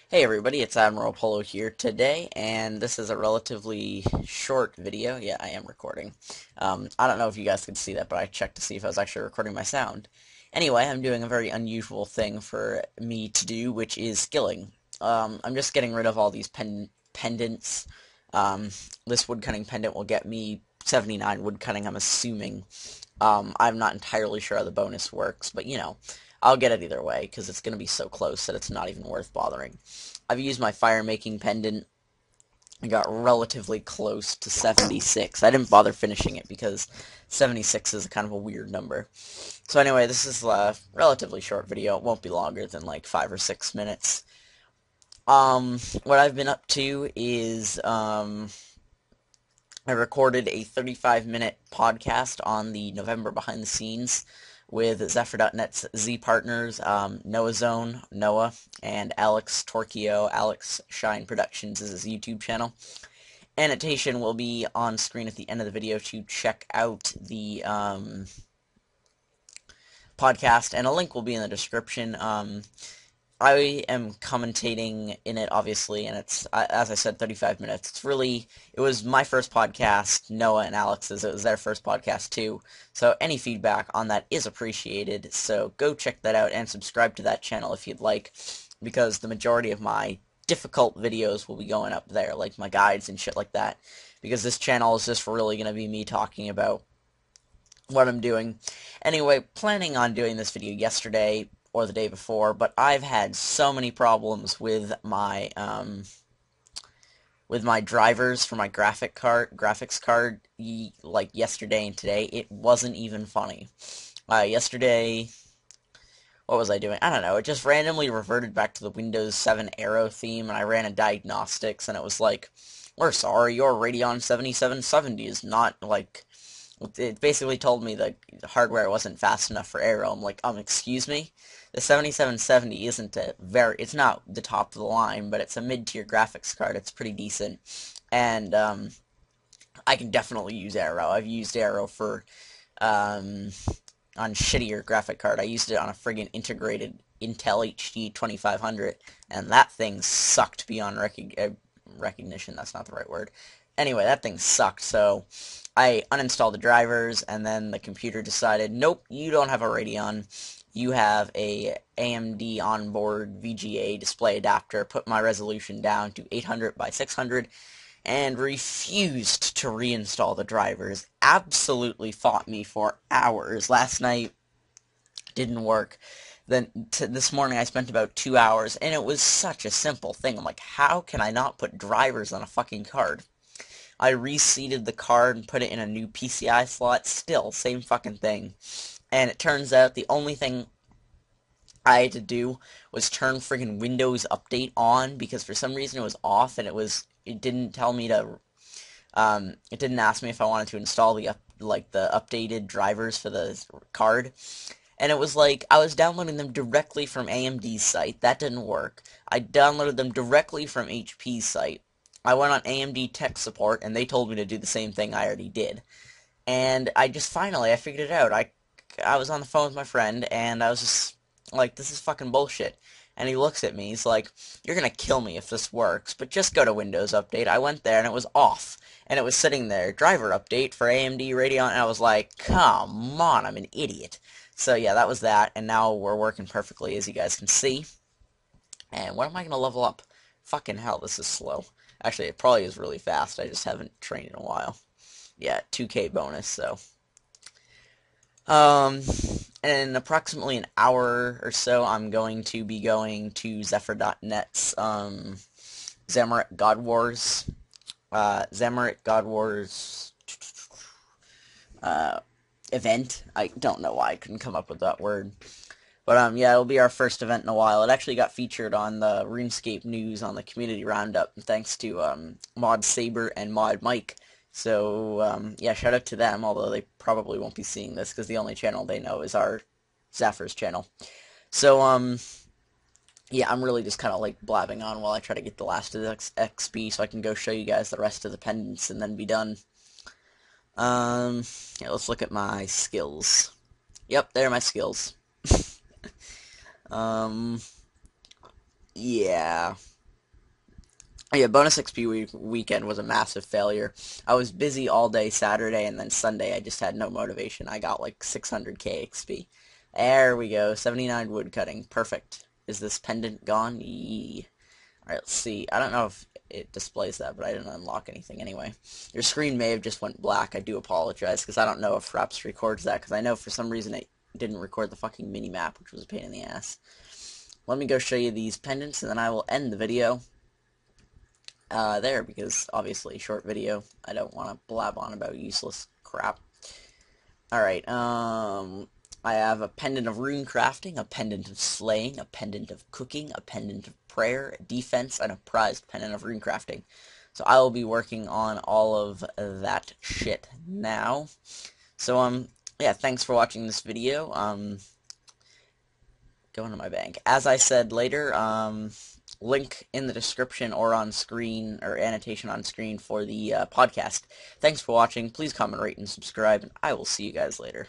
Hey everybody, it's Admiral Polo here today, and this is a relatively short video. Yeah, I am recording. I don't know if you guys could see that, but I checked to see if I was actually recording my sound. Anyway, I'm doing a very unusual thing for me to do, which is skilling. I'm just getting rid of all these pendants. Um, this woodcutting pendant will get me 79 woodcutting, I'm assuming. I'm not entirely sure how the bonus works, but I'll get it either way, because it's going to be so close that it's not even worth bothering. I've used my fire-making pendant. I got relatively close to 76. I didn't bother finishing it, because 76 is kind of a weird number. So anyway, this is a relatively short video. It won't be longer than like 5 or 6 minutes. What I've been up to is, I recorded a 35-minute podcast on the November behind the scenes with Zephyr.net's Z partners, Noah Zone, Noah, and Alex Torquio. Alex Shine Productions is his YouTube channel. Annotation will be on screen at the end of the video to check out the podcast, and a link will be in the description. I am commentating in it, obviously, and it's, as I said, 35 minutes. It was my first podcast, Noah and Alex's. It was their first podcast, too. So any feedback on that is appreciated. So go check that out and subscribe to that channel if you'd like, because the majority of my difficult videos will be going up there, like my guides and shit like that. Because this channel is just really going to be me talking about what I'm doing. Anyway, planning on doing this video yesterday or the day before, but I've had so many problems with my drivers for my graphics card, like yesterday and today. It wasn't even funny. Yesterday, what was I doing? I don't know. It just randomly reverted back to the Windows 7 Aero theme, and I ran a diagnostics, and it was like, we're sorry, your Radeon 7770 is not, like, it basically told me the hardware wasn't fast enough for Aero. I'm like, excuse me? The 7770 isn't it's not the top of the line, but it's a mid-tier graphics card. It's pretty decent. And, I can definitely use Aero. I've used Aero for, on shittier graphic card. I used it on a friggin' integrated Intel HD 2500, and that thing sucked beyond recognition. That's not the right word. Anyway, that thing sucked, so I uninstalled the drivers, and then the computer decided, nope, you don't have a Radeon. You have a AMD onboard VGA display adapter. Put my resolution down to 800 by 600, and refused to reinstall the drivers. Absolutely fought me for hours. Last night didn't work. Then this morning I spent about 2 hours, and it was such a simple thing. I'm like, how can I not put drivers on a fucking card? I reseated the card and put it in a new PCI slot. Still, same fucking thing. And it turns out the only thing I had to do was turn friggin' Windows Update on, because for some reason it was off, and it didn't tell me to, it didn't ask me if I wanted to install the updated drivers for the card. And it was like, I was downloading them directly from AMD's site. That didn't work. I downloaded them directly from HP's site. I went on AMD tech support, and they told me to do the same thing I already did. And I figured it out. I was on the phone with my friend, and I was just like, this is fucking bullshit. And he looks at me, he's like, you're gonna kill me if this works, but just go to Windows Update. I went there, and it was off. And it was sitting there, driver update for AMD Radeon, and I was like, come on, I'm an idiot. So yeah, that was that, and now we're working perfectly, as you guys can see. And when am I gonna level up? Fucking hell, this is slow. Actually, it probably is really fast. I just haven't trained in a while. Yeah, 2K bonus, so. In approximately an hour or so, I'm going to be going to Zephyr.net's, Zamorak God Wars, Zamorak God Wars, event. I don't know why I couldn't come up with that word. But, yeah, it'll be our first event in a while. It actually got featured on the RuneScape news on the community roundup, thanks to, Mod Saber and Mod Mike. So, yeah, shout out to them, although they probably won't be seeing this, because the only channel they know is our Zephyr's channel. So, yeah, I'm really just kind of, like, blabbing on while I try to get the last of the XP, so I can go show you guys the rest of the pendants and then be done. Yeah, let's look at my skills. Yep, there are my skills. Yeah. Yeah, bonus XP weekend was a massive failure. I was busy all day Saturday, and then Sunday I just had no motivation. I got like 600k XP. There we go, 79 wood cutting. Perfect. Is this pendant gone? Yee. Alright, let's see. I don't know if it displays that, but I didn't unlock anything anyway. Your screen may have just went black. I do apologize, because I don't know if Fraps records that, because I know for some reason it didn't record the fucking mini-map, which was a pain in the ass. Let me go show you these pendants, and then I will end the video there, because obviously short video. I don't want to blab on about useless crap. Alright, I have a pendant of rune crafting, a pendant of slaying, a pendant of cooking, a pendant of prayer, defense, and a prized pendant of rune crafting. So I will be working on all of that shit now. So, yeah, thanks for watching this video. Go into my bank. As I said later, link in the description or on screen, or annotation on screen for the podcast. Thanks for watching. Please comment, rate, and subscribe, and I will see you guys later.